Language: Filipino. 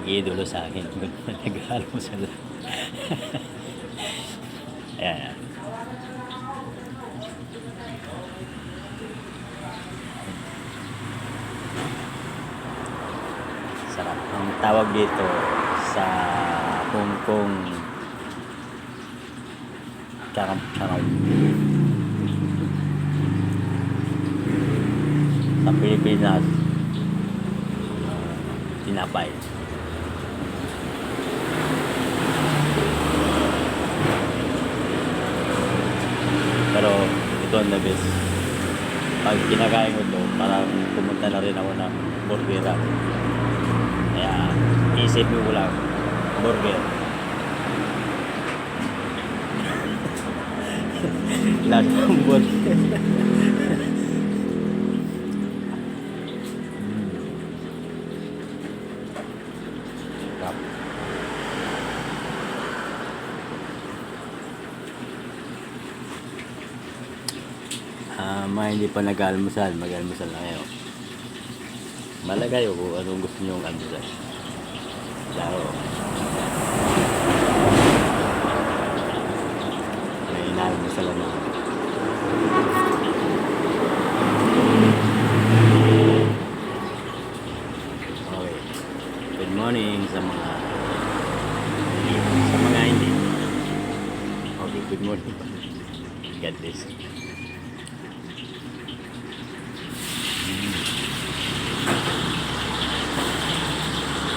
idolo sa akin. Nag-almusal. Ayan. Sarap. Ang tawag dito sa Hong Kong, charap-charap. Sa Pilipinas, tinapay. Pero ito ang the best. Pag kinakain ko to, parang pumunta na rin ako ng burgeran. Kaya isipin ko lang, burger. Lalo ng burger. Mga hindi pa nag-almusal, mag-almusal na kayo. Malagay ko kung anong gusto nyo ang almusal. Laro. May inaalmusal na. Okay. Good morning sa mga hindi. Okay, good morning. God bless.